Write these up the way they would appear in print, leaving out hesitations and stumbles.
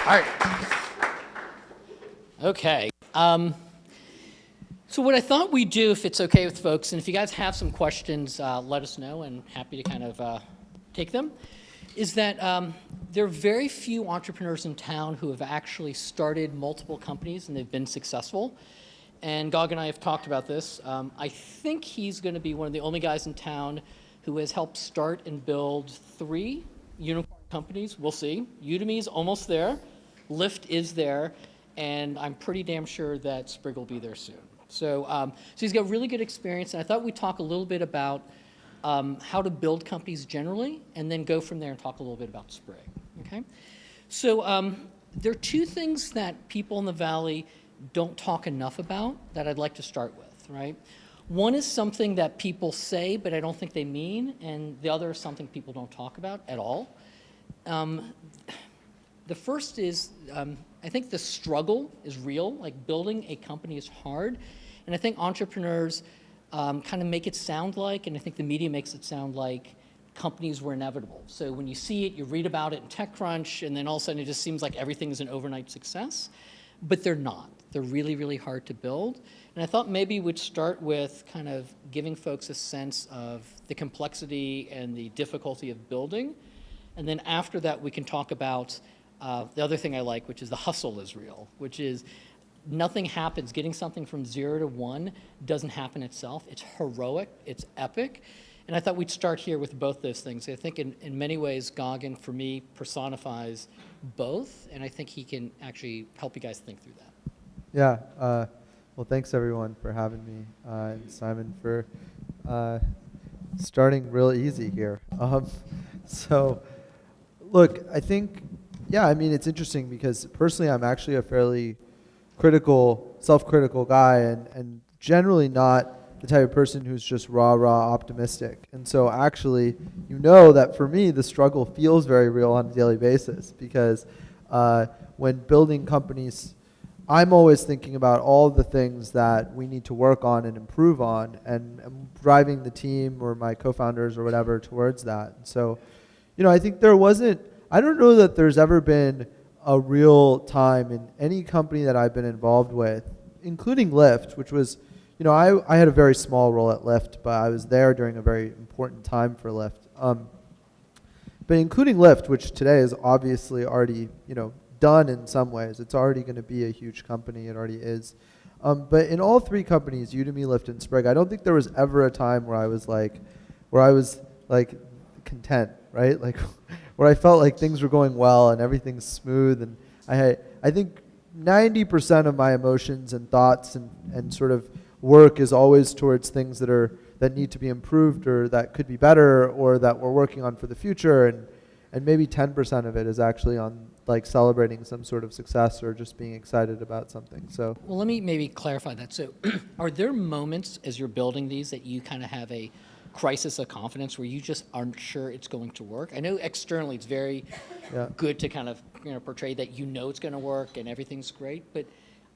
All right. Okay. So what I thought we'd do, if it's okay with folks, and if you guys have some questions, let us know, and happy to kind of take them, is that there are very few entrepreneurs in town who have actually started multiple companies and they've been successful. And Gagan and I have talked about this. I think he's going to be one of the only guys in town who has helped start and build 3 unicorn companies. We'll see. Udemy's almost there. Lyft is there. And I'm pretty damn sure that Sprig will be there soon. So he's got really good experience. And I thought we'd talk a little bit about how to build companies generally, and then go from there and talk a little bit about Sprig. Okay? So there are 2 things that people in the Valley don't talk enough about that I'd like to start with, right? One is something that people say, but I don't think they mean, and the other is something people don't talk about at all. The first is, I think the struggle is real. Like, building a company is hard, and I think entrepreneurs kind of make it sound like, and I think the media makes it sound like, companies were inevitable. So when you see it, you read about it in TechCrunch, and then all of a sudden it just seems like everything is an overnight success, but they're not. They're really, really hard to build. And I thought maybe we'd start with kind of giving folks a sense of the complexity and the difficulty of building. And then after that, we can talk about the other thing I like, which is the hustle is real, which is nothing happens. Getting something from 0 to 1 doesn't happen itself. It's heroic. It's epic. And I thought we'd start here with both those things. I think in many ways, Gagan, for me, personifies both. And I think he can actually help you guys think through that. Yeah. Well, thanks, everyone, for having me, and Simon for starting real easy here. So, look, I think, yeah, I mean, it's interesting because personally I'm actually a fairly self-critical guy, and generally not the type of person who's just raw optimistic. And so actually, you know that for me, the struggle feels very real on a daily basis because when building companies, I'm always thinking about all the things that we need to work on and improve on, and I'm driving the team or my co-founders or whatever towards that. So, I think I don't know that there's ever been a real time in any company that I've been involved with, including Lyft, which was, I had a very small role at Lyft, but I was there during a very important time for Lyft. But including Lyft, which today is obviously already, done in some ways. It's already going to be a huge company. It already is. But in all 3 companies, Udemy, Lyft, and Sprig, I don't think there was ever a time where I was content, right? Like where I felt like things were going well and everything's smooth. And I think 90% of my emotions and thoughts and sort of work is always towards things that need to be improved or that could be better or that we're working on for the future. And maybe 10% of it is actually on like celebrating some sort of success or just being excited about something. So, well, let me maybe clarify that. So are there moments as you're building these that you kind of have a crisis of confidence where you just aren't sure it's going to work? I know externally it's very good to kind of portray that it's going to work and everything's great, but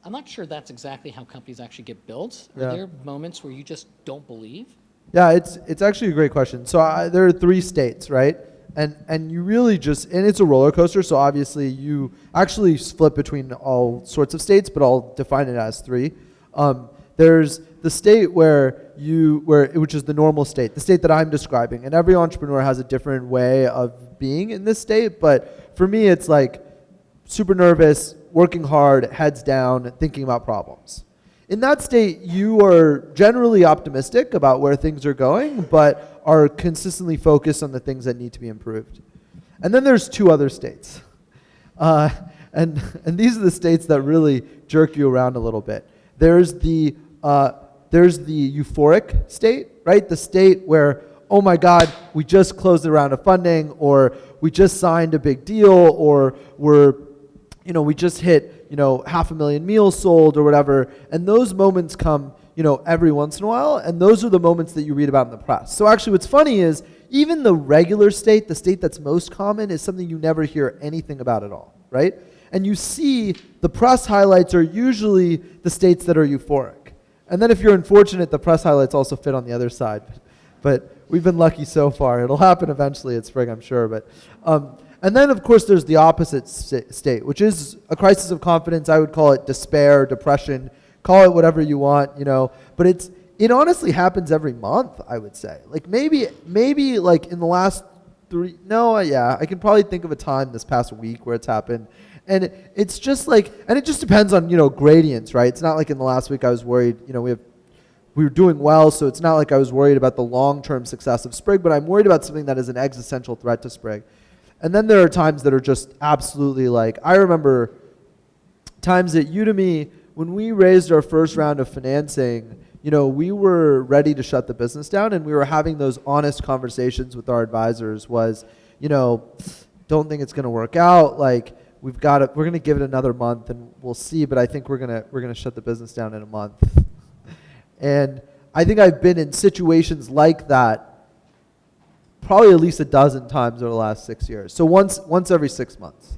I'm not sure that's exactly how companies actually get built. Are there moments where you just don't believe? Yeah, it's actually a great question. So there are 3 states, right? And you really and it's a roller coaster, so obviously you actually flip between all sorts of states, but I'll define it as 3. There's the state which is the normal state, the state that I'm describing, and every entrepreneur has a different way of being in this state, but for me it's like super nervous, working hard, heads down, thinking about problems. In that state, you are generally optimistic about where things are going, but are consistently focused on the things that need to be improved. And then there's 2 other states. And these are the states that really jerk you around a little bit. There's the euphoric state, right? The state where, oh my God, we just closed a round of funding, or we just signed a big deal, or we just hit 500,000 meals sold or whatever. And those moments come, every once in a while. And those are the moments that you read about in the press. So actually what's funny is even the regular state, the state that's most common, is something you never hear anything about at all, right? And you see the press highlights are usually the states that are euphoric. And then if you're unfortunate, the press highlights also fit on the other side. But we've been lucky so far. It'll happen eventually at Sprig, I'm sure. But And then, of course, there's the opposite state, which is a crisis of confidence. I would call it despair, depression, call it whatever you want, but it honestly happens every month, I would say. Like maybe like in the last I can probably think of a time this past week where it's happened. And it's just like, and it just depends on, gradients, right? It's not like in the last week I was worried, we were doing well, so it's not like I was worried about the long-term success of Sprig, but I'm worried about something that is an existential threat to Sprig. And then there are times that are just absolutely like, I remember times at Udemy when we raised our first round of financing, we were ready to shut the business down, and we were having those honest conversations with our advisors was, don't think it's going to work out. Like we're going to give it another month and we'll see, but I think we're going to shut the business down in a month. And I think I've been in situations like that probably at least a dozen times over the last 6 years. So once every 6 months.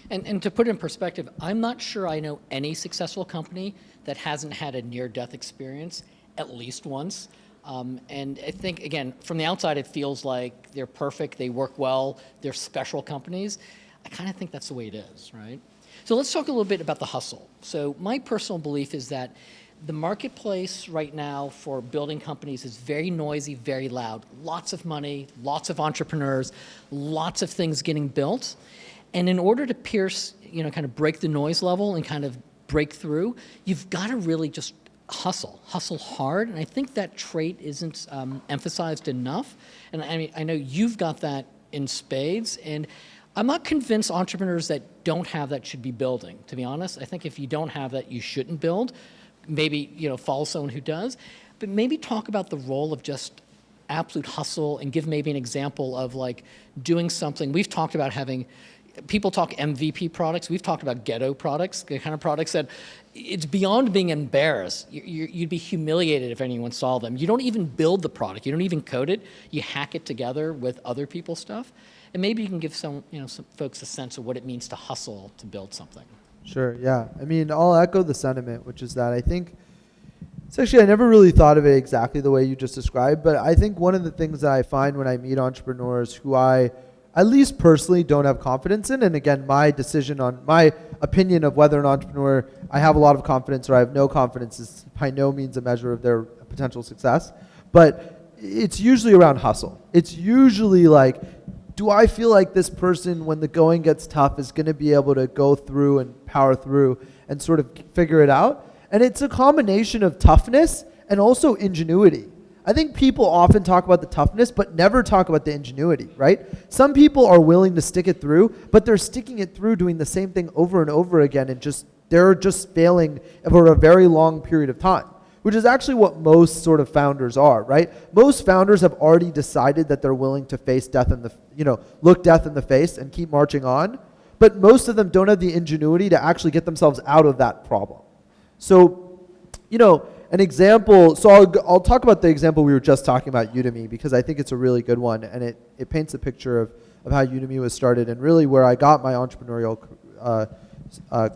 And to put it in perspective, I'm not sure I know any successful company that hasn't had a near-death experience at least once. And I think, again, from the outside, it feels like they're perfect, they work well, they're special companies. I kind of think that's the way it is, right? So let's talk a little bit about the hustle. So my personal belief is that the marketplace right now for building companies is very noisy, very loud. Lots of money, lots of entrepreneurs, lots of things getting built. And in order to pierce, kind of break the noise level and kind of break through, you've got to really just hustle hard. And I think that trait isn't emphasized enough. And I mean, I know you've got that in spades. And I'm not convinced entrepreneurs that don't have that should be building, to be honest. I think if you don't have that, you shouldn't build. Maybe, follow someone who does. But maybe talk about the role of just absolute hustle and give maybe an example of like doing something. We've talked about having, people talk MVP products. We've talked about ghetto products, the kind of products that it's beyond being embarrassed. You'd be humiliated if anyone saw them. You don't even build the product. You don't even code it. You hack it together with other people's stuff. And maybe you can give some folks a sense of what it means to hustle to build something. Sure, yeah. I mean, I'll echo the sentiment, which is that I think, it's actually, I never really thought of it exactly the way you just described, but I think one of the things that I find when I meet entrepreneurs who I, at least personally, don't have confidence in, and again, my opinion of whether an entrepreneur, I have a lot of confidence or I have no confidence is by no means a measure of their potential success, but it's usually around hustle. It's usually like, do I feel like this person, when the going gets tough, is going to be able to go through and power through and sort of figure it out? And it's a combination of toughness and also ingenuity. I think people often talk about the toughness, but never talk about the ingenuity, right? Some people are willing to stick it through, but they're sticking it through doing the same thing over and over again, and they're just failing over a very long period of time, which is actually what most sort of founders are, right? Most founders have already decided that they're willing to face death look death in the face and keep marching on, but most of them don't have the ingenuity to actually get themselves out of that problem. So, an example, so I'll talk about the example we were just talking about, Udemy, because I think it's a really good one, and it paints a picture of how Udemy was started and really where I got my entrepreneurial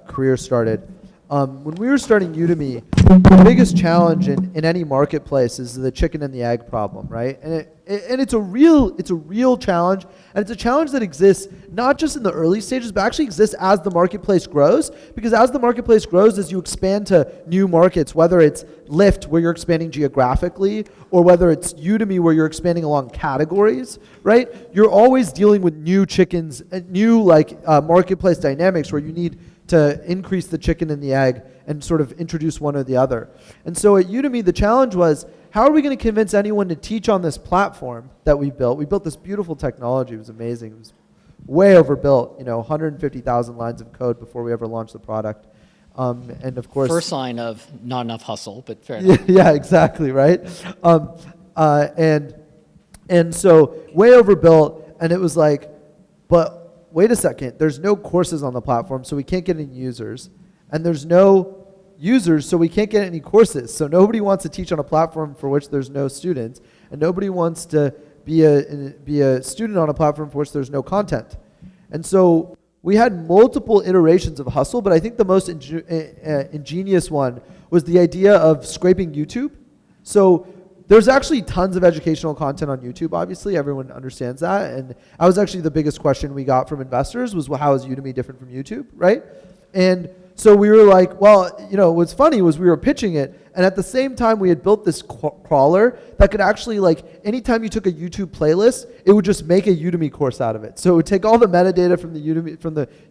career started. When we were starting Udemy, the biggest challenge in any marketplace is the chicken and the egg problem, right? And it's a real challenge, and it's a challenge that exists not just in the early stages, but actually exists as the marketplace grows. Because as the marketplace grows, as you expand to new markets, whether it's Lyft, where you're expanding geographically, or whether it's Udemy, where you're expanding along categories, right? You're always dealing with new chickens, new marketplace dynamics where you need to increase the chicken and the egg and sort of introduce one or the other. And so at Udemy, the challenge was, how are we going to convince anyone to teach on this platform that we built? We built this beautiful technology. It was amazing. It was way overbuilt, 150,000 lines of code before we ever launched the product. And of course, first sign of not enough hustle, but fair enough. Yeah, exactly, right? And so way overbuilt, and it was like, but wait a second, there's no courses on the platform, so we can't get any users. And there's no users, so we can't get any courses. So nobody wants to teach on a platform for which there's no students, and nobody wants to be a student on a platform for which there's no content. And so we had multiple iterations of hustle, but I think the most ingenious one was the idea of scraping YouTube. So there's actually tons of educational content on YouTube, obviously. Everyone understands that. And that was actually the biggest question we got from investors was, well, how is Udemy different from YouTube, right? And so we were like, well, what's funny was we were pitching it, and at the same time we had built this crawler that could actually, like, anytime you took a YouTube playlist, it would just make a Udemy course out of it. So it would take all the metadata from the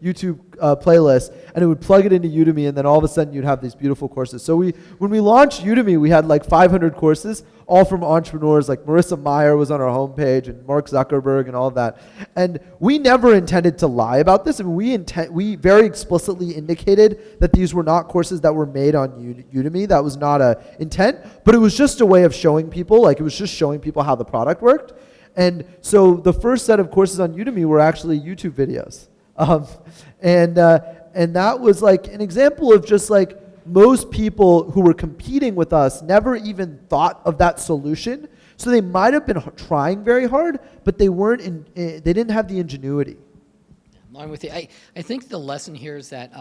YouTube playlist, and it would plug it into Udemy, and then all of a sudden you'd have these beautiful courses. So when we launched Udemy, we had like 500 courses, all from entrepreneurs. Like Marissa Mayer was on our homepage, and Mark Zuckerberg, and all of that. And we never intended to lie about this. I mean, we very explicitly indicated that these were not courses that were made on Udemy. That was not a intent, but it was just a way of showing people, like it was just showing people how the product worked. And so the first set of courses on Udemy were actually YouTube videos. And that was like an example of just like most people who were competing with us never even thought of that solution. So they might have been trying very hard, but they they didn't have the ingenuity. I'm with you. I think the lesson here is that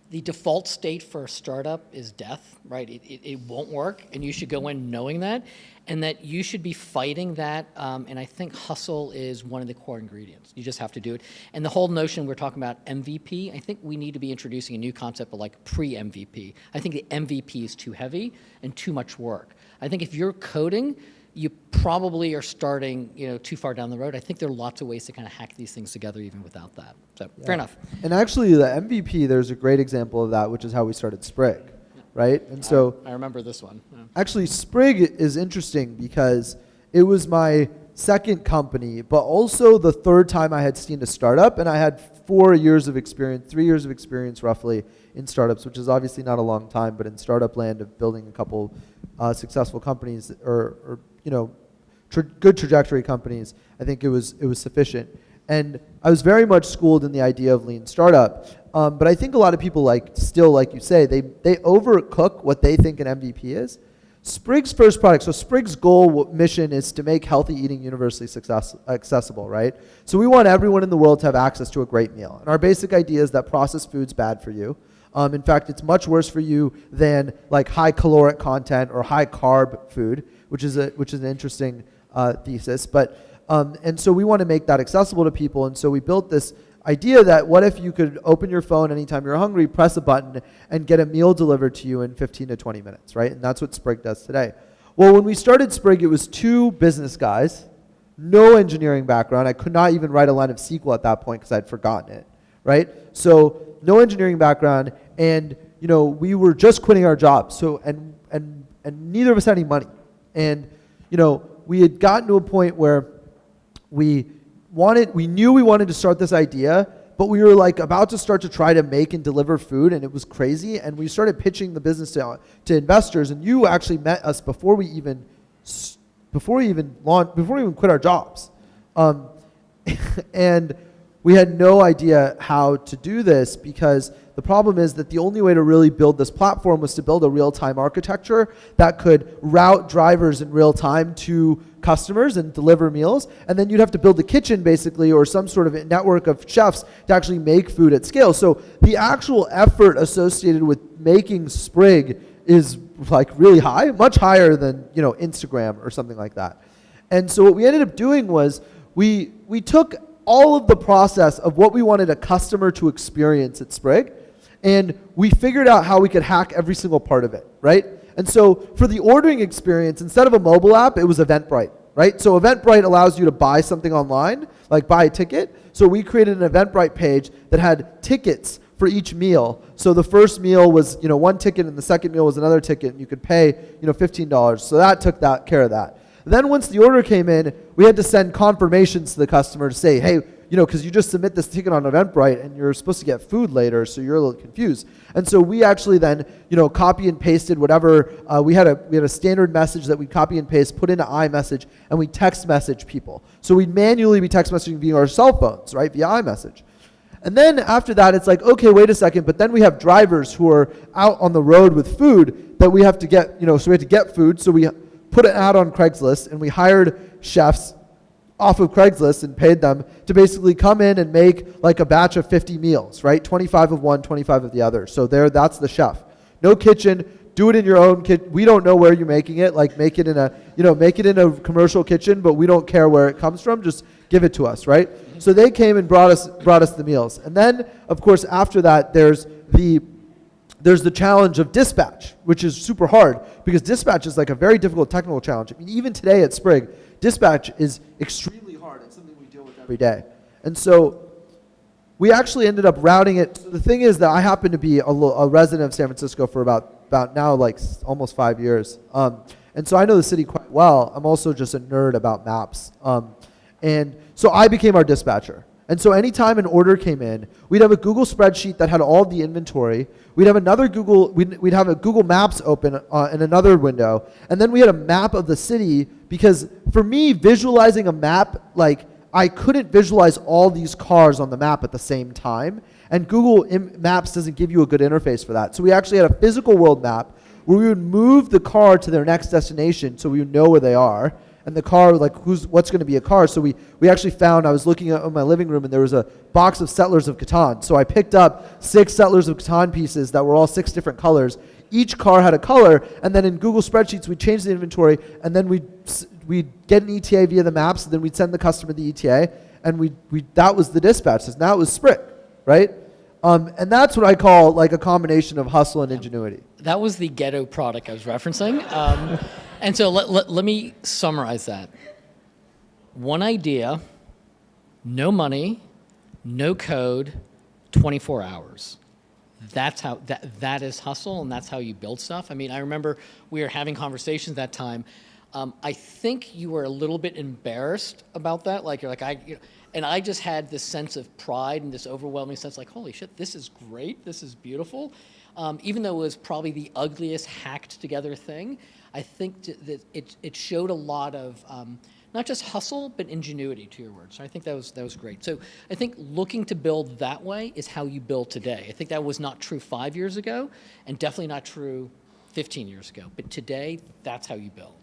the default state for a startup is death, right? It won't work, and you should go in knowing that, and that you should be fighting that, and I think hustle is one of the core ingredients. You just have to do it. And the whole notion we're talking about MVP, I think we need to be introducing a new concept of like pre-MVP. I think the MVP is too heavy and too much work. I think if you're coding, you probably are starting, too far down the road. I think there are lots of ways to kind of hack these things together even without that. So fair enough. And actually, the MVP, there's a great example of that, which is how we started Sprig, right? And so I remember this one. Yeah. Actually, Sprig is interesting because it was my second company, but also the third time I had seen a startup, and I had 3 years of experience roughly in startups, which is obviously not a long time, but in startup land of building a couple successful companies or good trajectory companies, I think it was sufficient. And I was very much schooled in the idea of lean startup. But I think a lot of people like you say, they overcook what they think an MVP is. Sprig's first product, so Sprig's mission is to make healthy eating universally accessible, right? So we want everyone in the world to have access to a great meal. And our basic idea is that processed food's bad for you. In fact, it's much worse for you than like high caloric content or high carb food, which is an interesting thesis. But and so we want to make that accessible to people. And so we built this idea that what if you could open your phone anytime you're hungry, press a button, and get a meal delivered to you in 15 to 20 minutes, right? And that's what Sprig does today. Well, when we started Sprig, it was 2 business guys, no engineering background. I could not even write a line of SQL at that point because I'd forgotten it, right? So no engineering background, and we were just quitting our jobs. So and neither of us had any money, and we had gotten to a point where we knew we wanted to start this idea, but we were like about to start to try to make and deliver food, and it was crazy. And we started pitching the business to investors. And you actually met us before we even quit our jobs, and we had no idea how to do this because the problem is that the only way to really build this platform was to build a real-time architecture that could route drivers in real time to customers and deliver meals. And then you'd have to build a kitchen basically or some sort of a network of chefs to actually make food at scale. So the actual effort associated with making Sprig is like really high, much higher than Instagram or something like that. And so what we ended up doing was we took all of the process of what we wanted a customer to experience at Sprig, and we figured out how we could hack every single part of it, right? And so for the ordering experience, instead of a mobile app, it was Eventbrite, right? So Eventbrite allows you to buy something online, like buy a ticket. So we created an Eventbrite page that had tickets for each meal. So the first meal was one ticket, and the second meal was another ticket, and you could pay $15. So that took care of that. Then once the order came in, we had to send confirmations to the customer to say, hey, because you just submit this ticket on Eventbrite and you're supposed to get food later, so you're a little confused. And so we actually then, copy and pasted whatever, we had a standard message that we copy and paste, put into iMessage, and we text message people. So we'd manually be text messaging via our cell phones, right, via iMessage. And then after that, it's like, okay, wait a second, but then we have drivers who are out on the road with food that we have to get, so we have to get food, so we put an ad on Craigslist, and we hired chefs off of Craigslist and paid them to basically come in and make like a batch of 50 meals, right? 25 of one, 25 of the other. So that's the chef. No kitchen, do it in your own kitchen. We don't know where you're making it. Like make it in a commercial kitchen, but we don't care where it comes from. Just give it to us, right? So they came and brought us the meals. And then, of course, after that, there's the challenge of dispatch, which is super hard because dispatch is like a very difficult technical challenge. I mean, even today at Sprig, dispatch is extremely hard. It's something we deal with every day. And so we actually ended up routing it. So the thing is that I happen to be a resident of San Francisco for about now like almost 5 years. And so I know the city quite well. I'm also just a nerd about maps. And so I became our dispatcher. And so anytime an order came in, we'd have a Google spreadsheet that had all the inventory. We'd have we'd have a Google Maps open in another window. And then we had a map of the city because for me, visualizing a map, like I couldn't visualize all these cars on the map at the same time. And Google Maps doesn't give you a good interface for that. So we actually had a physical world map where we would move the car to their next destination so we would know where they are. And the car, like what's going to be a car. So we actually found, I was looking at my living room and there was a box of Settlers of Catan. So I picked up 6 Settlers of Catan pieces that were all 6 different colors. Each car had a color, and then in Google spreadsheets, we'd change the inventory, and then we'd get an ETA via the maps, and then we'd send the customer the ETA, and that was the dispatch. Now it was Sprig, right? And that's what I call like a combination of hustle and ingenuity. That was the ghetto product I was referencing. And so let me summarize that. One idea, no money, no code, 24 hours. That's how that is hustle, and that's how you build stuff. I mean, I remember we were having conversations that time. I think you were a little bit embarrassed about that. Like you're like and I just had this sense of pride and this overwhelming sense like, holy shit, this is great, this is beautiful. Even though it was probably the ugliest hacked together thing, I think that it showed a lot of not just hustle, but ingenuity, to your words. So I think that was great. So I think looking to build that way is how you build today. I think that was not true 5 years ago, and definitely not true 15 years ago. But today, that's how you build.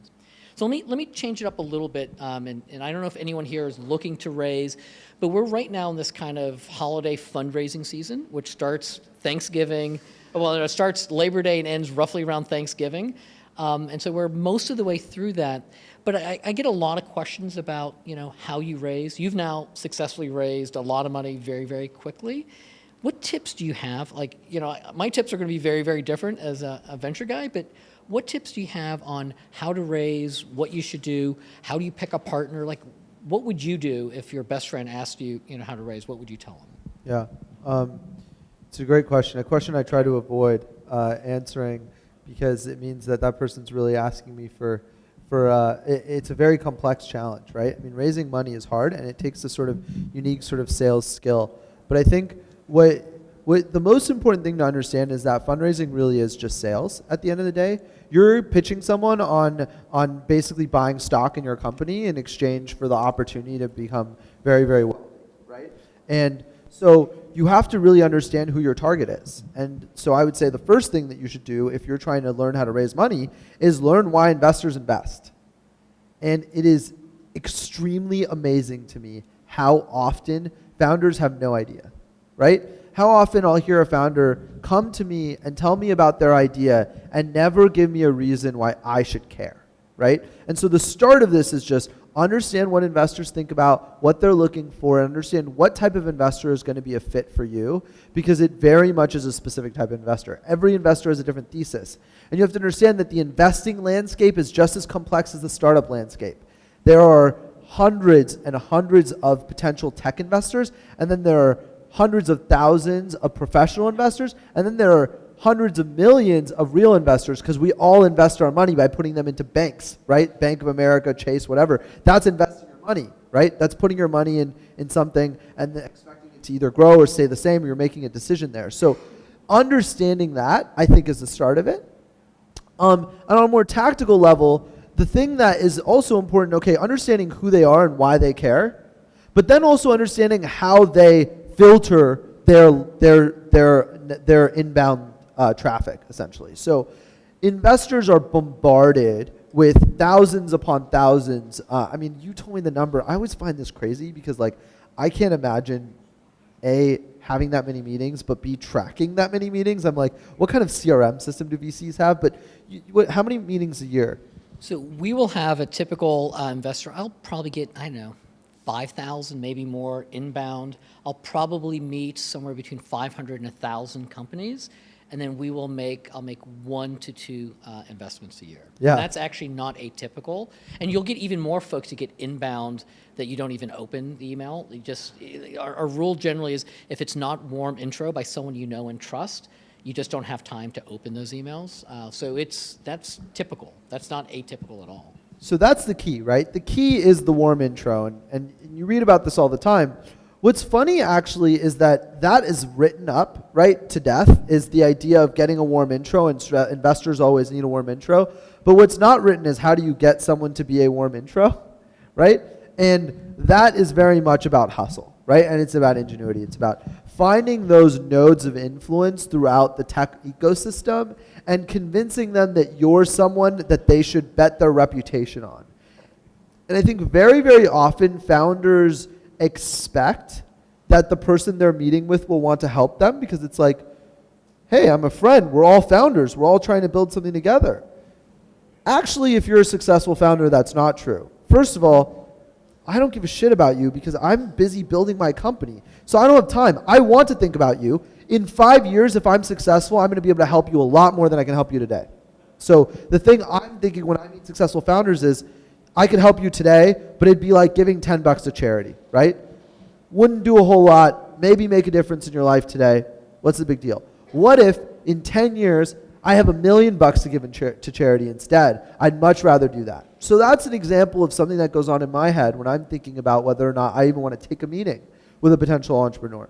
So let me change it up a little bit, and I don't know if anyone here is looking to raise, but we're right now in this kind of holiday fundraising season, which starts Thanksgiving. Well, it starts Labor Day and ends roughly around Thanksgiving. And so we're most of the way through that. But I get a lot of questions about, how you raise. You've now successfully raised a lot of money very, very quickly. What tips do you have? Like, my tips are going to be very, very different as a venture guy, but what tips do you have on how to raise, what you should do? How do you pick a partner? Like, what would you do if your best friend asked you, how to raise? What would you tell them? Yeah, it's a great question. A question I try to avoid answering because it means that person's really asking me for it's a very complex challenge, right? I mean, raising money is hard and it takes a sort of unique sort of sales skill. But I think what the most important thing to understand is that fundraising really is just sales at the end of the day. You're pitching someone on basically buying stock in your company in exchange for the opportunity to become very, very wealthy, right? And so you have to really understand who your target is. And so I would say the first thing that you should do if you're trying to learn how to raise money is learn why investors invest. And it is extremely amazing to me how often founders have no idea, right? How often I'll hear a founder come to me and tell me about their idea and never give me a reason why I should care, right? And so the start of this is just understand what investors think about, what they're looking for, and understand what type of investor is going to be a fit for you, because it very much is a specific type of investor. Every investor has a different thesis. And you have to understand that the investing landscape is just as complex as the startup landscape. There are hundreds and hundreds of potential tech investors, and then there are hundreds of thousands of professional investors, and then there are hundreds of millions of real investors, because we all invest our money by putting them into banks, right? Bank of America, Chase, whatever. That's investing your money, right? That's putting your money in something and then expecting it to either grow or stay the same, or you're making a decision there. So understanding that, I think, is the start of it. And on a more tactical level, the thing that is also important, okay, understanding who they are and why they care, but then also understanding how they filter their inbound traffic, essentially. So investors are bombarded with thousands upon thousands. I mean, you told me the number. I always find this crazy because, like, I can't imagine A, having that many meetings, but B, tracking that many meetings. I'm like, what kind of CRM system do VCs have? But how many meetings a year? So we will have a typical investor. I'll probably get, I don't know, 5,000, maybe more inbound. I'll probably meet somewhere between 500 and 1,000 companies. And then I'll make 1 to 2 investments a year. Yeah. And that's actually not atypical. And you'll get even more folks who get inbound that you don't even open the email. Our rule generally is if it's not warm intro by someone you know and trust, you just don't have time to open those emails. So that's typical. That's not atypical at all. So that's the key, right? The key is the warm intro. And you read about this all the time. What's funny actually is that is written up, right, to death, is the idea of getting a warm intro, and investors always need a warm intro. But what's not written is how do you get someone to be a warm intro, right? And that is very much about hustle, right? And it's about ingenuity. It's about finding those nodes of influence throughout the tech ecosystem and convincing them that you're someone that they should bet their reputation on. And I think very, very often founders expect that the person they're meeting with will want to help them because it's like, hey, I'm a friend. We're all founders. We're all trying to build something together. Actually, if you're a successful founder, that's not true. First of all, I don't give a shit about you because I'm busy building my company. So I don't have time. I want to think about you. In 5 years, if I'm successful, I'm going to be able to help you a lot more than I can help you today. So the thing I'm thinking when I meet successful founders is, I could help you today, but it'd be like giving $10 to charity, right? Wouldn't do a whole lot, maybe make a difference in your life today. What's the big deal? What if in 10 years, I have $1 million to give to charity instead? I'd much rather do that. So that's an example of something that goes on in my head when I'm thinking about whether or not I even want to take a meeting with a potential entrepreneur.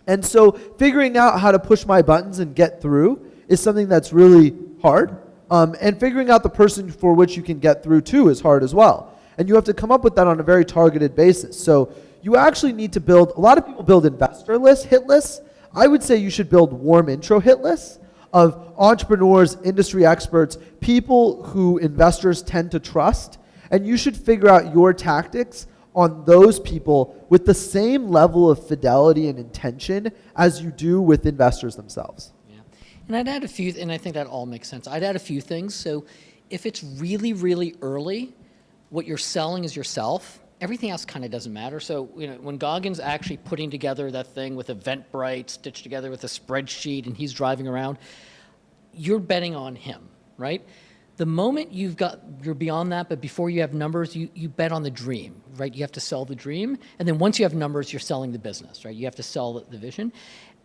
And so figuring out how to push my buttons and get through is something that's really hard. And figuring out the person for which you can get through to is hard as well. And you have to come up with that on a very targeted basis. So you actually need to build, a lot of people build investor lists, hit lists. I would say you should build warm intro hit lists of entrepreneurs, industry experts, people who investors tend to trust. And you should figure out your tactics on those people with the same level of fidelity and intention as you do with investors themselves. And I'd add a few, and I think that all makes sense. I'd add a few things. So if it's really, really early, what you're selling is yourself. Everything else kind of doesn't matter. So when Gagan's actually putting together that thing with Eventbrite, stitched together with a spreadsheet, and he's driving around, you're betting on him, right? The moment you're beyond that, but before you have numbers, you bet on the dream, right? You have to sell the dream. And then once you have numbers, you're selling the business, right? You have to sell the vision.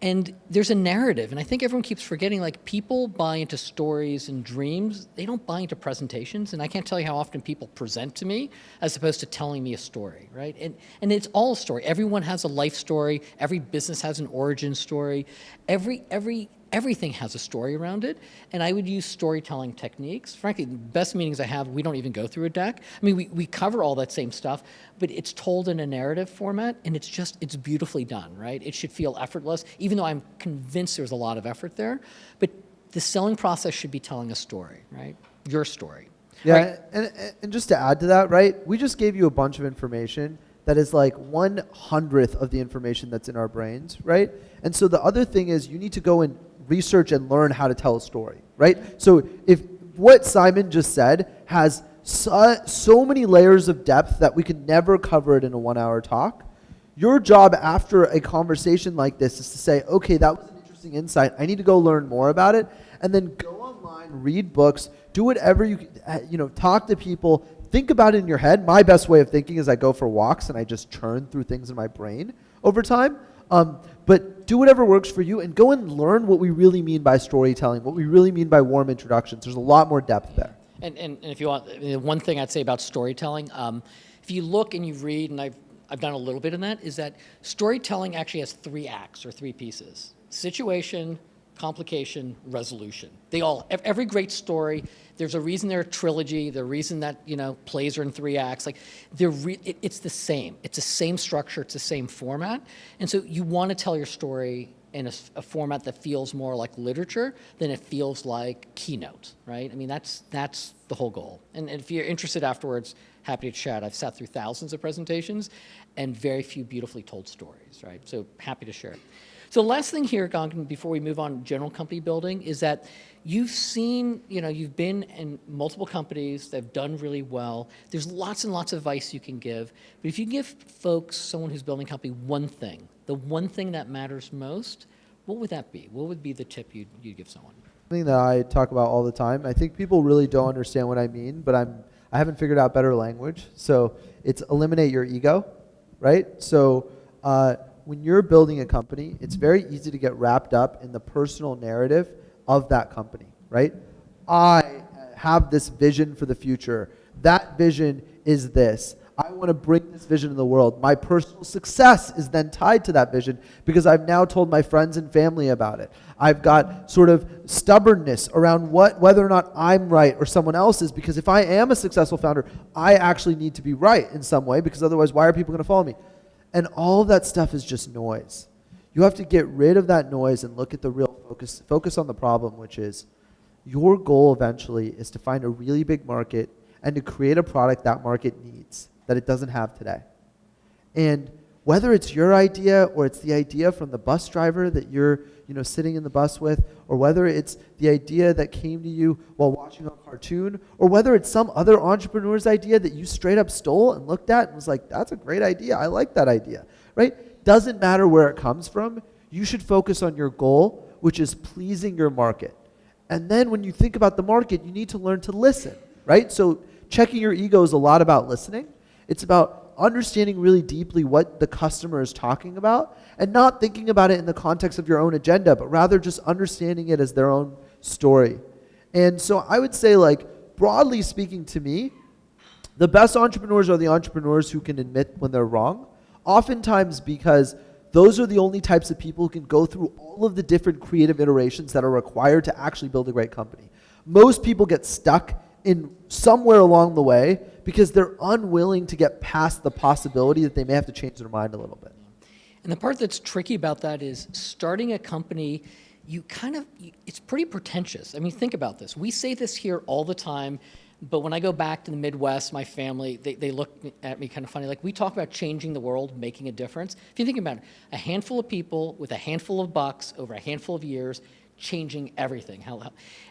And there's a narrative, and I think everyone keeps forgetting, like, people buy into stories and dreams. They don't buy into presentations, and I can't tell you how often people present to me as opposed to telling me a story, right? And it's all a story. Everyone has a life story. Every business has an origin story. Everything has a story around it, and I would use storytelling techniques. Frankly, the best meetings I have, we don't even go through a deck. I mean, we cover all that same stuff, but it's told in a narrative format, and it's beautifully done, right? It should feel effortless, even though I'm convinced there's a lot of effort there. But the selling process should be telling a story, right? Your story. Yeah, right? and just to add to that, right? We just gave you a bunch of information that is like 1/100th of the information that's in our brains, right? And so the other thing is you need to go and research and learn how to tell a story, right? So if what Simon just said has so many layers of depth that we could never cover it in a 1-hour talk, your job after a conversation like this is to say, okay, that was an interesting insight. I need to go learn more about it. And then go online, read books, do whatever talk to people, think about it in your head. My best way of thinking is I go for walks and I just churn through things in my brain over time. But do whatever works for you and go and learn what we really mean by storytelling, what we really mean by warm introductions. There's a lot more depth there. And if you want, one thing I'd say about storytelling, if you look and you read, and I've done a little bit in that, is that storytelling actually has 3 acts or 3 pieces: situation, complication, resolution. Every great story, there's a reason they're a trilogy, the reason that, plays are in 3 acts. Like, it's the same. It's the same structure, it's the same format. And so you want to tell your story in a format that feels more like literature than it feels like Keynote, right? I mean, that's the whole goal. And if you're interested afterwards, happy to chat. I've sat through thousands of presentations and very few beautifully told stories, right? So happy to share it. So the last thing here, Gagan, before we move on general company building, is that you've seen, you've been in multiple companies that have done really well. There's lots and lots of advice you can give. But if you give folks, someone who's building a company, one thing, the one thing that matters most, what would that be? What would be the tip you'd give someone? Something that I talk about all the time. I think people really don't understand what I mean, but I haven't figured out better language. So it's eliminate your ego, right? So when you're building a company, it's very easy to get wrapped up in the personal narrative of that company, right? I have this vision for the future. That vision is this. I want to bring this vision to the world. My personal success is then tied to that vision because I've now told my friends and family about it. I've got sort of stubbornness around whether or not I'm right or someone else is, because if I am a successful founder, I actually need to be right in some way, because otherwise, why are people going to follow me? And all of that stuff is just noise. You have to get rid of that noise and look at the real focus on the problem, which is your goal eventually is to find a really big market and to create a product that market needs that it doesn't have today. And whether it's your idea or it's the idea from the bus driver that you're sitting in the bus with, or whether it's the idea that came to you while watching a cartoon, or whether it's some other entrepreneur's idea that you straight up stole and looked at and was like, that's a great idea, I like that idea, right? Doesn't matter where it comes from. You should focus on your goal, which is pleasing your market. And then when you think about the market, you need to learn to listen, right? So checking your ego is a lot about listening. It's about understanding really deeply what the customer is talking about and not thinking about it in the context of your own agenda, but rather just understanding it as their own story. And so I would say, broadly speaking to me, the best entrepreneurs are the entrepreneurs who can admit when they're wrong, oftentimes because those are the only types of people who can go through all of the different creative iterations that are required to actually build a great company. Most people get stuck in somewhere along the way because they're unwilling to get past the possibility that they may have to change their mind a little bit. And the part that's tricky about that is starting a company, it's pretty pretentious. I mean, think about this. We say this here all the time, but when I go back to the Midwest, my family, they look at me kind of funny. We talk about changing the world, making a difference. If you think about it, a handful of people with a handful of bucks over a handful of years, changing everything.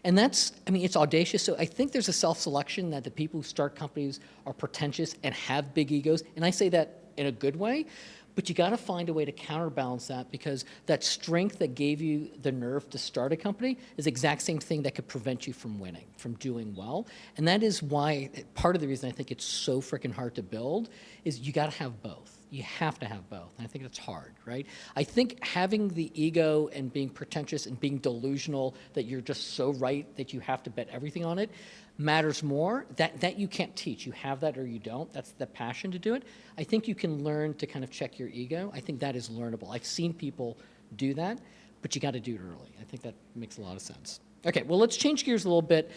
And it's audacious. So I think there's a self-selection that the people who start companies are pretentious and have big egos. And I say that in a good way, but you got to find a way to counterbalance that, because that strength that gave you the nerve to start a company is the exact same thing that could prevent you from winning, from doing well. And that is why, part of the reason I think it's so freaking hard to build is you got to have both. You have to have both, and I think that's hard, right? I think having the ego and being pretentious and being delusional that you're just so right that you have to bet everything on it matters more. That you can't teach. You have that or you don't. That's the passion to do it. I think you can learn to kind of check your ego. I think that is learnable. I've seen people do that, but you got to do it early. I think that makes a lot of sense. Okay, well, let's change gears a little bit.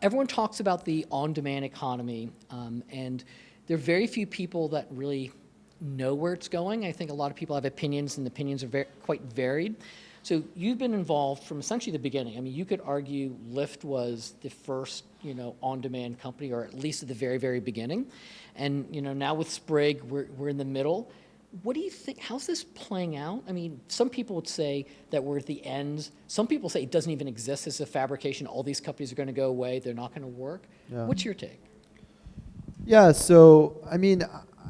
Everyone talks about the on-demand economy, and there are very few people that really know where it's going. I think a lot of people have opinions, and the opinions are quite varied. So you've been involved from essentially the beginning. I mean, you could argue Lyft was the first, on-demand company, or at least at the very, very beginning. And, now with Sprig, we're in the middle. What do you think? How's this playing out? I mean, some people would say that we're at the end. Some people say it doesn't even exist as a fabrication. All these companies are going to go away. They're not going to work. Yeah. What's your take? Yeah, so,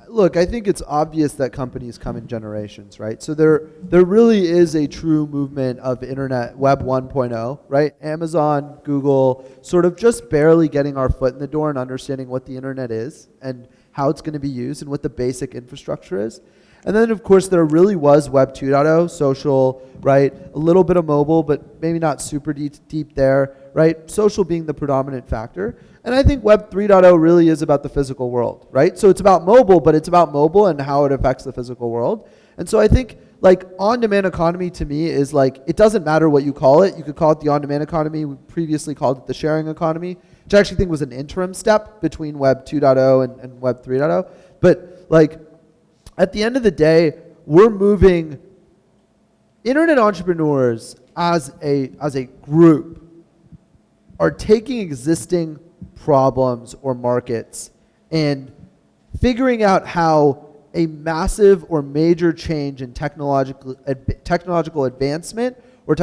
look, I think it's obvious that companies come in generations, right? So there really is a true movement of internet, Web 1.0, right? Amazon, Google, sort of just barely getting our foot in the door and understanding what the internet is and how it's going to be used and what the basic infrastructure is. And then, of course, there really was Web 2.0, social, right? A little bit of mobile, but maybe not super deep there, right? Social being the predominant factor. And I think Web 3.0 really is about the physical world, right? So it's about mobile, but it's about mobile and how it affects the physical world. And so I think on-demand economy to me is it doesn't matter what you call it. You could call it the on-demand economy. We previously called it the sharing economy, which I actually think was an interim step between Web 2.0 and Web 3.0. But at the end of the day, we're moving internet entrepreneurs as a group are taking existing problems or markets and figuring out how a massive or major change in technological advancement or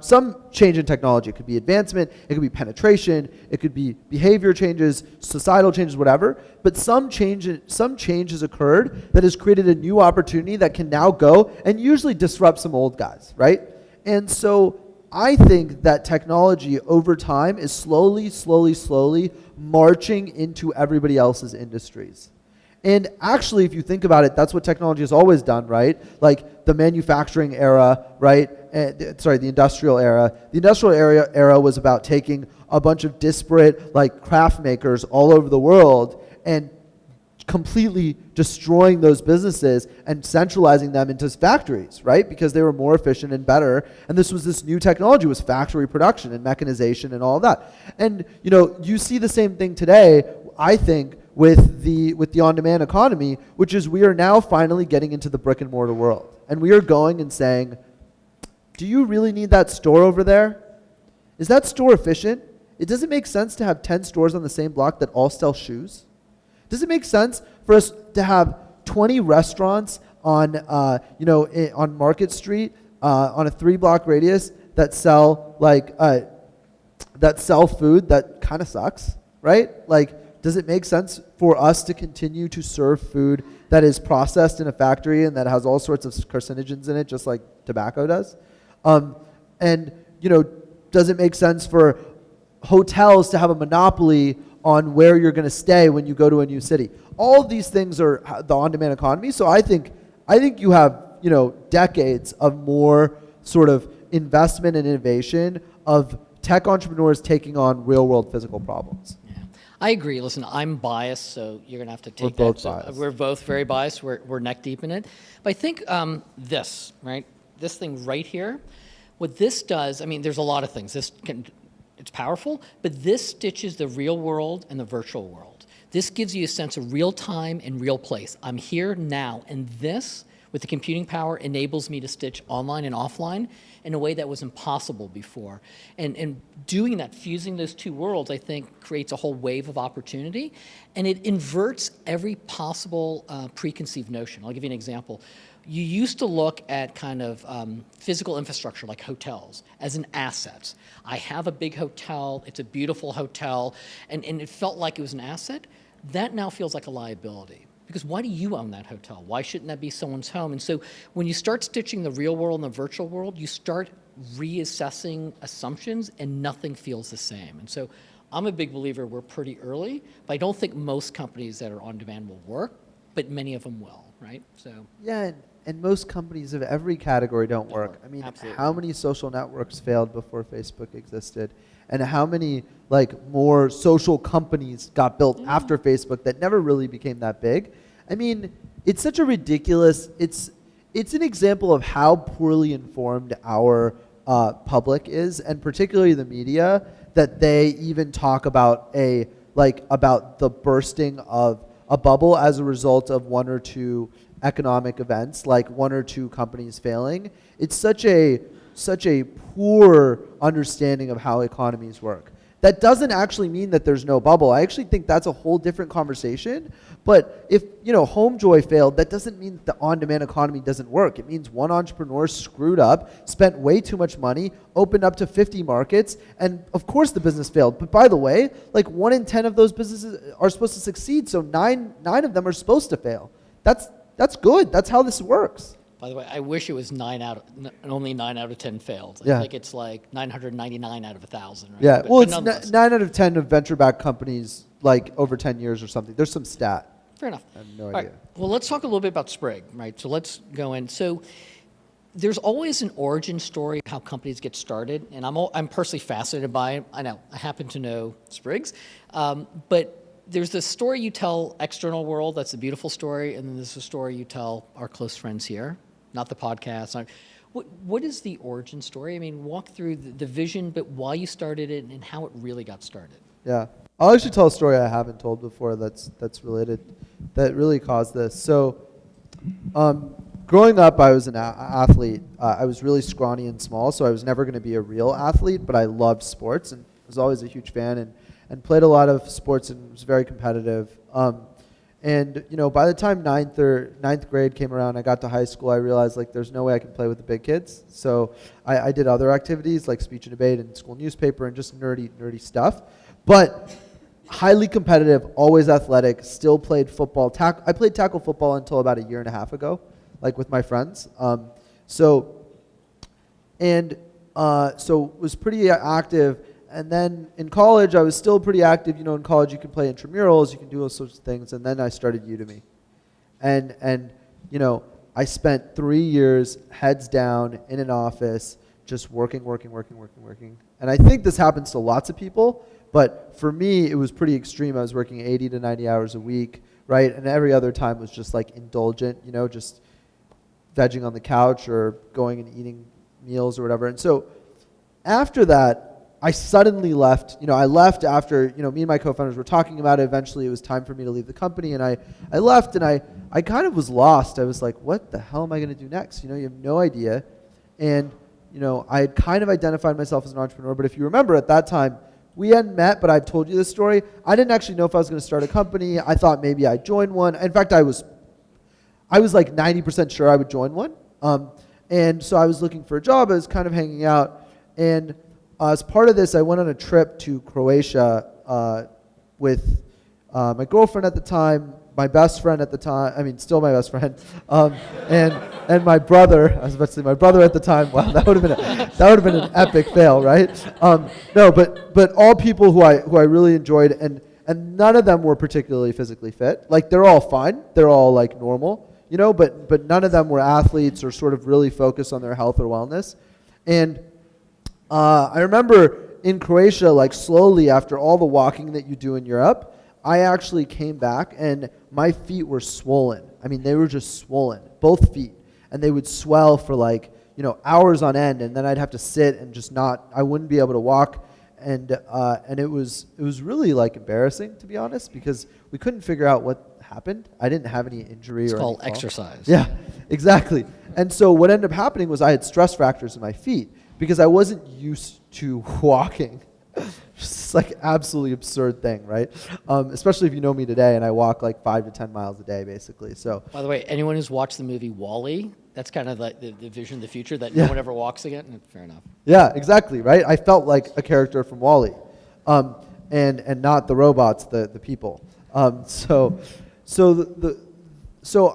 some change in technology. It could be advancement, it could be penetration, it could be behavior changes, societal changes, whatever. But some change has occurred that has created a new opportunity that can now go and usually disrupt some old guys, right? And so I think that technology over time is slowly marching into everybody else's industries. And actually, if you think about it, that's what technology has always done, right? Like the manufacturing era, right? The industrial era. The industrial era was about taking a bunch of disparate like craft makers all over the world and completely destroying those businesses and centralizing them into factories, right? Because they were more efficient and better. And this new technology was factory production and mechanization and all of that. And you see the same thing today, I think, with the on-demand economy, which is we are now finally getting into the brick and mortar world. And we are going and saying, do you really need that store over there? Is that store efficient? It doesn't make sense to have 10 stores on the same block that all sell shoes. Does it make sense for us to have 20 restaurants on on Market Street on a 3-block radius that sell food that kind of sucks, right? Like, does it make sense for us to continue to serve food that is processed in a factory and that has all sorts of carcinogens in it, just like tobacco does? Does it make sense for hotels to have a monopoly on where you're going to stay when you go to a new city? All of these things are the on-demand economy. So I think you have decades of more sort of investment and innovation of tech entrepreneurs taking on real-world physical problems. I agree. Listen, I'm biased, so you're going to have to take We're that. both biased. We're both very biased. We're neck deep in it. But I think this thing right here, what this does, I mean, there's a lot of things. It's powerful, but this stitches the real world and the virtual world. This gives you a sense of real time and real place. I'm here now, and this, with the computing power, enables me to stitch online and offline in a way that was impossible before. And doing that, fusing those two worlds, I think creates a whole wave of opportunity, and it inverts every possible preconceived notion. I'll give you an example. You used to look at kind of physical infrastructure like hotels as an asset. I have a big hotel, it's a beautiful hotel, and it felt like it was an asset. That now feels like a liability. Because why do you own that hotel? Why shouldn't that be someone's home? And so when you start stitching the real world and the virtual world, you start reassessing assumptions and nothing feels the same. And so I'm a big believer we're pretty early, but I don't think most companies that are on demand will work, but many of them will, right? So yeah, and most companies of every category don't work. I mean, absolutely. How many social networks failed before Facebook existed? And how many more social companies got built after Facebook that never really became that big? I mean, it's such a ridiculous, it's an example of how poorly informed our public is, and particularly the media, that they even talk about about the bursting of a bubble as a result of one or two economic events, like one or two companies failing. It's such a poor understanding of how economies work. That doesn't actually mean that there's no bubble. I actually think that's a whole different conversation. But if HomeJoy failed, that doesn't mean that the on-demand economy doesn't work. It means one entrepreneur screwed up, spent way too much money, opened up to 50 markets, and of course the business failed. But by the way, 1 in 10 of those businesses are supposed to succeed, so nine of them are supposed to fail. That's good. That's how this works. By the way, I wish it was only 9 out of 10 failed. Yeah. I think it's like 999 out of 1,000, right? Yeah, But it's nonetheless. 9 out of 10 of venture-backed companies, over 10 years or something. There's some stat. Fair enough. I have no All idea. right. Well, let's talk a little bit about Sprig, right? So let's go in. So there's always an origin story of how companies get started, and I'm personally fascinated by it. I happen to know Sprig's, but there's the story you tell external world, that's a beautiful story, and then there's the story you tell our close friends here, not the podcast. What is the origin story? I mean, walk through the vision, but why you started it and how it really got started. Yeah. I'll actually tell a story I haven't told before that's related, that really caused this. So growing up, I was an athlete. I was really scrawny and small, so I was never going to be a real athlete, but I loved sports and was always a huge fan and played a lot of sports and was very competitive. And by the time ninth grade came around, I got to high school, I realized like there's no way I can play with the big kids. So I did other activities like speech and debate and school newspaper and just nerdy stuff. But highly competitive, always athletic, still played football. I played tackle football until about a year and a half ago, like with my friends. So was pretty active. And then in college, I was still pretty active. In college, you can play intramurals, you can do all sorts of things. And then I started Udemy. And I spent 3 years heads down in an office, just working. And I think this happens to lots of people. But for me, it was pretty extreme. I was working 80 to 90 hours a week, right? And every other time was just like indulgent, just vegging on the couch or going and eating meals or whatever. And so after that, I suddenly left. I left after, me and my co-founders were talking about it. Eventually, it was time for me to leave the company. And I left, and I kind of was lost. I was like, what the hell am I going to do next? You have no idea. And, I had kind of identified myself as an entrepreneur. But if you remember, at that time, we hadn't met, but I've told you this story. I didn't actually know if I was going to start a company. I thought maybe I'd join one. In fact, I was like 90% sure I would join one. And so I was looking for a job. I was kind of hanging out. And as part of this, I went on a trip to Croatia with my girlfriend at the time, my best friend at the time, still my best friend, and my brother. I was about to say my brother at the time. Wow, that would have been an epic fail, right? No, but all people who I really enjoyed, and none of them were particularly physically fit. Like they're all fine, they're all like normal, but none of them were athletes or sort of really focused on their health or wellness, and I remember in Croatia, like slowly after all the walking that you do in Europe, I actually came back and my feet were swollen. They were just swollen, both feet. And they would swell for like, hours on end, and then I'd have to sit and I wouldn't be able to walk. And it was really like embarrassing, to be honest, because we couldn't figure out what happened. I didn't have any injury it's or called any fall. Exercise. Yeah, exactly. And so what ended up happening was I had stress fractures in my feet, because I wasn't used to walking. Just like absolutely absurd thing, right? Especially if you know me today and I walk like 5 to 10 miles a day, basically. So. By the way, anyone who's watched the movie WALL-E, that's kind of like the vision of the future that no one ever walks again. Fair enough. Yeah, exactly, right? I felt like a character from WALL-E, and not the robots, the people. So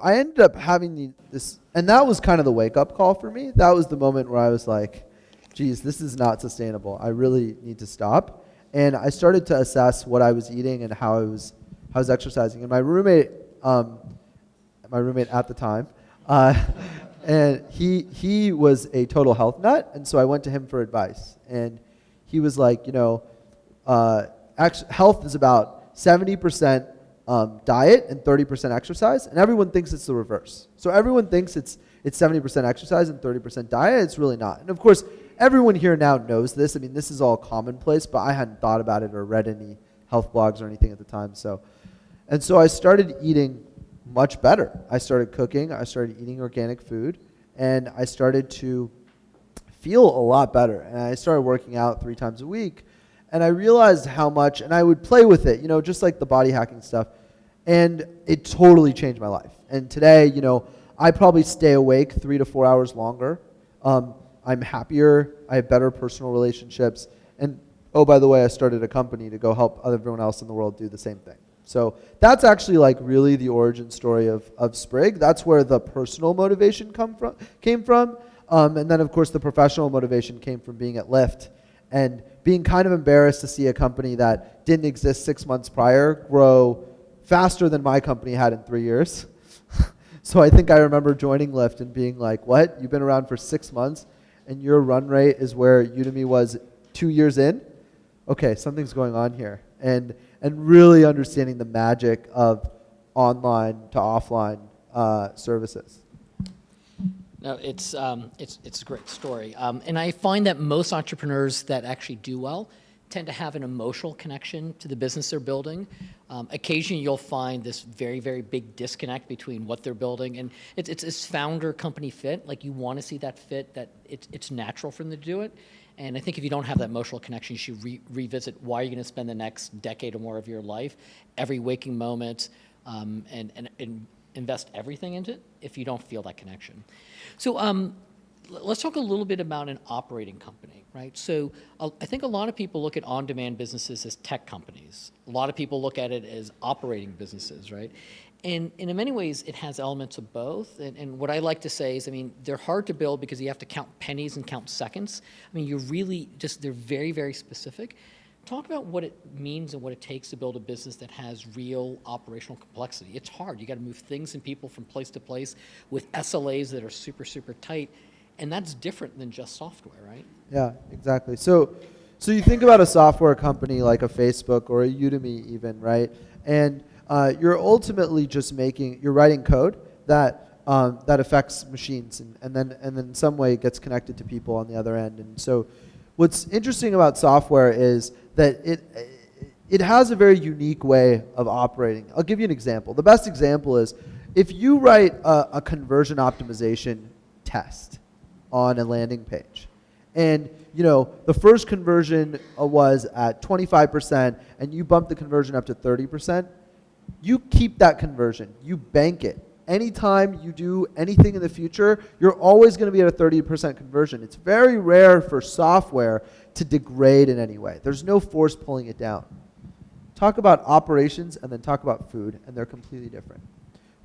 I ended up having this, and that was kind of the wake-up call for me. That was the moment where I was like, geez, this is not sustainable. I really need to stop. And I started to assess what I was eating and how I was exercising. And my roommate at the time, and he was a total health nut. And so I went to him for advice. And he was like, health is about 70% diet and 30% exercise. And everyone thinks it's the reverse. So everyone thinks it's 70% exercise and 30% diet. It's really not. And of course, everyone here now knows this. This is all commonplace, but I hadn't thought about it or read any health blogs or anything at the time. So I started eating much better. I started cooking. I started eating organic food, and I started to feel a lot better. And I started working out 3 times a week, and I realized how much, and I would play with it, just like the body hacking stuff, and it totally changed my life. And today, I probably stay awake 3 to 4 hours longer. I'm happier, I have better personal relationships, and oh, by the way, I started a company to go help everyone else in the world do the same thing. So that's actually like really the origin story of Sprig. That's where the personal motivation came from. And then of course the professional motivation came from being at Lyft and being kind of embarrassed to see a company that didn't exist 6 months prior grow faster than my company had in 3 years. So I think I remember joining Lyft and being like, what? You've been around for 6 months and your run rate is where Udemy was 2 years in? Okay, something's going on here. And really understanding the magic of online to offline services. No, it's a great story. And I find that most entrepreneurs that actually do well tend to have an emotional connection to the business they're building. Occasionally, you'll find this very, very big disconnect between what they're building, and it's this founder-company fit. Like, you want to see that fit, that it's natural for them to do it. And I think if you don't have that emotional connection, you should revisit why you're going to spend the next decade or more of your life, every waking moment, and invest everything into it if you don't feel that connection. So let's talk a little bit about an operating company, right? So I think a lot of people look at on-demand businesses as tech companies. A lot of people look at it as operating businesses, right? And in many ways, it has elements of both. And what I like to say is, I mean, they're hard to build because you have to count pennies and count seconds. I mean, you're really just, they're very, very specific. Talk about what it means and what it takes to build a business that has real operational complexity. It's hard. You got to move things and people from place to place with SLAs that are super, super tight. And that's different than just software, right? Yeah, exactly. So you think about a software company like a Facebook or a Udemy even, right? And you're ultimately just you're writing code that affects machines and then in some way gets connected to people on the other end. And so what's interesting about software is that it has a very unique way of operating. I'll give you an example. The best example is if you write a conversion optimization test on a landing page, and the first conversion was at 25%, and you bump the conversion up to 30%, you keep that conversion. You bank it. Anytime you do anything in the future, you're always going to be at a 30% conversion. It's very rare for software to degrade in any way. There's no force pulling it down. Talk about operations and then talk about food, and they're completely different.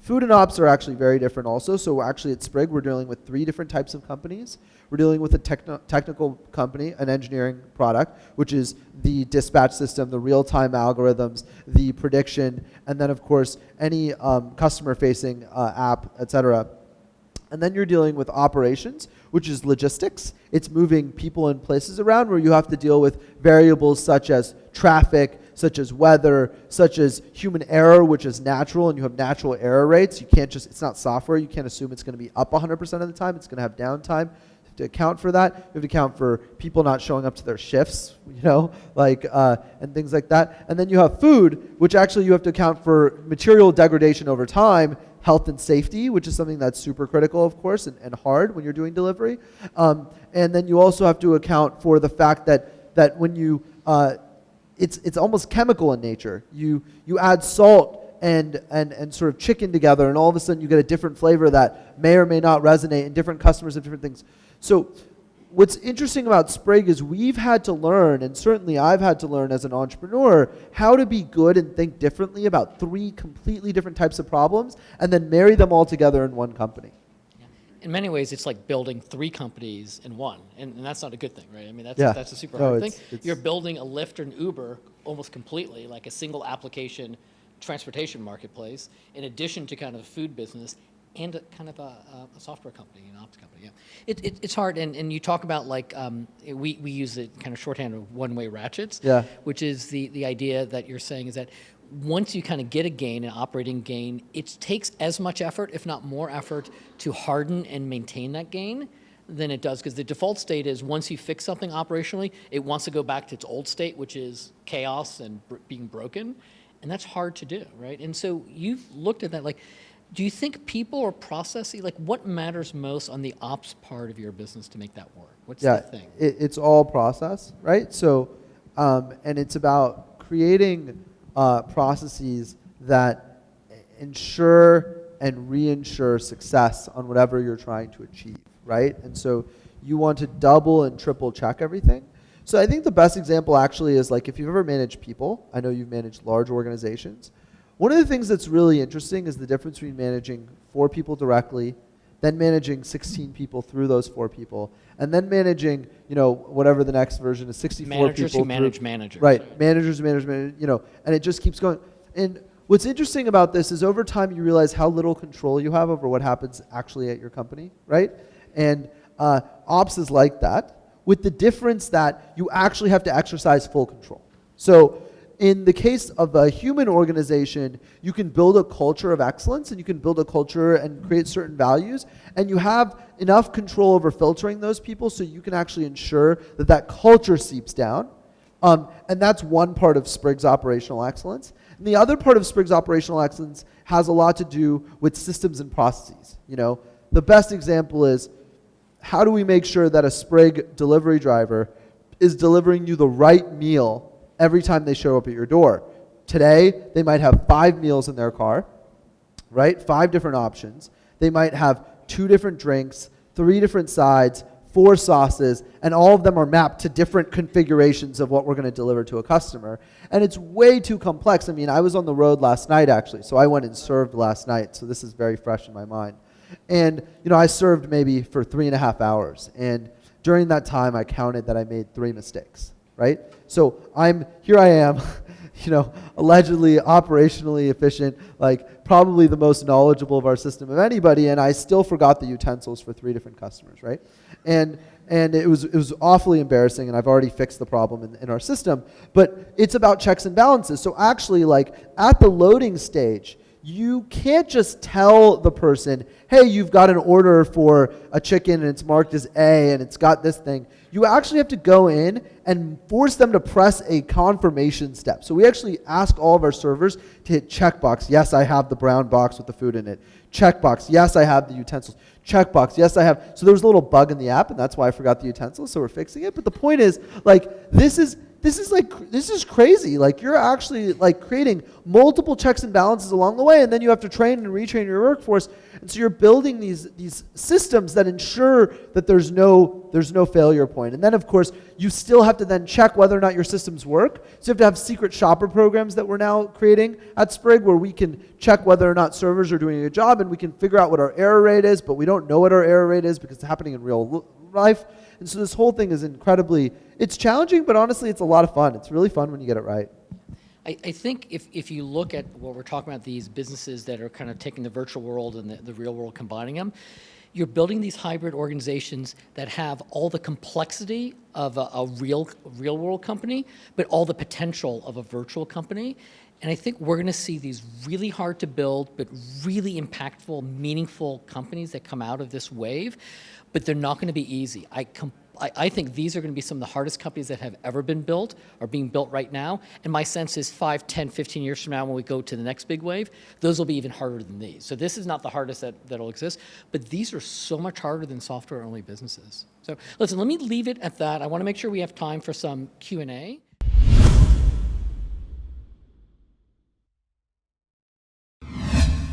Food and ops are actually very different also. So actually at Sprig, we're dealing with 3 different types of companies. We're dealing with a technical company, an engineering product, which is the dispatch system, the real-time algorithms, the prediction, and then of course any customer-facing app, etc. And then you're dealing with operations, which is logistics. It's moving people and places around where you have to deal with variables such as traffic, such as weather, such as human error, which is natural, and you have natural error rates. You can't just, it's not software. You can't assume it's going to be up 100% of the time. It's going to have downtime. You have to account for that. You have to account for people not showing up to their shifts, and things like that. And then you have food, which actually you have to account for material degradation over time, health and safety, which is something that's super critical, of course, and hard when you're doing delivery. And then you also have to account for the fact that when you it's almost chemical in nature. You add salt and sort of chicken together, and all of a sudden you get a different flavor that may or may not resonate, and different customers have different things. So what's interesting about Sprig is we've had to learn, and certainly I've had to learn as an entrepreneur, how to be good and think differently about 3 completely different types of problems, and then marry them all together in one company. In many ways, it's like building 3 companies in one, and that's not a good thing, right? I mean, that's a super hard thing. You're building a Lyft or an Uber almost completely, like a single application transportation marketplace, in addition to kind of a food business and a kind of a software company, an ops company. Yeah, it's hard, and you talk about like we use the kind of shorthand of one-way ratchets, which is the idea that you're saying is that once you kind of get a gain, an operating gain, it takes as much effort, if not more effort, to harden and maintain that gain than it does. Because the default state is once you fix something operationally, it wants to go back to its old state, which is chaos and being broken. And that's hard to do, right? And so you've looked at that. Like, do you think people or processes, like what matters most on the ops part of your business to make that work? What's the thing? It's all process, right? So, and it's about creating processes that ensure and reinsure success on whatever you're trying to achieve, right? And so you want to double and triple check everything. So I think the best example actually is like if you've ever managed people, I know you've managed large organizations. One of the things that's really interesting is the difference between managing 4 people directly, then managing 16 people through those 4 people, and then managing, whatever the next version is, 64 managers people. Who manage managers. Right, managers who manage, and it just keeps going. And what's interesting about this is over time you realize how little control you have over what happens actually at your company, right? And ops is like that, with the difference that you actually have to exercise full control. So in the case of a human organization, you can build a culture of excellence, and you can build a culture and create certain values, and you have enough control over filtering those people so you can actually ensure that culture seeps down. And that's one part of Sprig's operational excellence. And the other part of Sprig's operational excellence has a lot to do with systems and processes. You know, the best example is, how do we make sure that a Sprig delivery driver is delivering you the right meal every time they show up at your door? Today, they might have 5 meals in their car, right? 5 different options. They might have 2 different drinks, 3 different sides, 4 sauces, and all of them are mapped to different configurations of what we're going to deliver to a customer. And it's way too complex. I mean, I was on the road last night, actually, so I went and served last night, so this is very fresh in my mind. And, you know, I served maybe for 3.5 hours, and during that time, I counted that I made 3 mistakes, right? So here I am, you know, allegedly operationally efficient, like probably the most knowledgeable of our system of anybody, and I still forgot the utensils for 3 different customers, right? And it was awfully embarrassing, and I've already fixed the problem in our system, but it's about checks and balances. So actually, like, at the loading stage, you can't just tell the person, hey, you've got an order for a chicken and it's marked as A and it's got this thing. You actually have to go in and force them to press a confirmation step. So we actually ask all of our servers to hit checkbox. Yes, I have the brown box with the food in it. Checkbox. Yes, I have the utensils. Checkbox. Yes, I have. So there was a little bug in the app, and that's why I forgot the utensils, so we're fixing it. But the point is, like, this is crazy. Like, you're actually like creating multiple checks and balances along the way, and then you have to train and retrain your workforce. And so you're building these systems that ensure that there's no failure point. And then, of course, you still have to then check whether or not your systems work. So you have to have secret shopper programs that we're now creating at Sprig, where we can check whether or not servers are doing a good job, and we can figure out what our error rate is, but we don't know what our error rate is because it's happening in real life. And so this whole thing is it's challenging, but honestly, it's a lot of fun. It's really fun when you get it right. I think if you look at what we're talking about, these businesses that are kind of taking the virtual world and the real world, combining them, you're building these hybrid organizations that have all the complexity of a real world company, but all the potential of a virtual company. And I think we're going to see these really hard to build, but really impactful, meaningful companies that come out of this wave, but they're not going to be easy. I think these are going to be some of the hardest companies that have ever been built, are being built right now. And my sense is 5, 10, 15 years from now, when we go to the next big wave, those will be even harder than these. So this is not the hardest that'll exist, but these are so much harder than software-only businesses. So listen, let me leave it at that. I want to make sure we have time for some Q&A.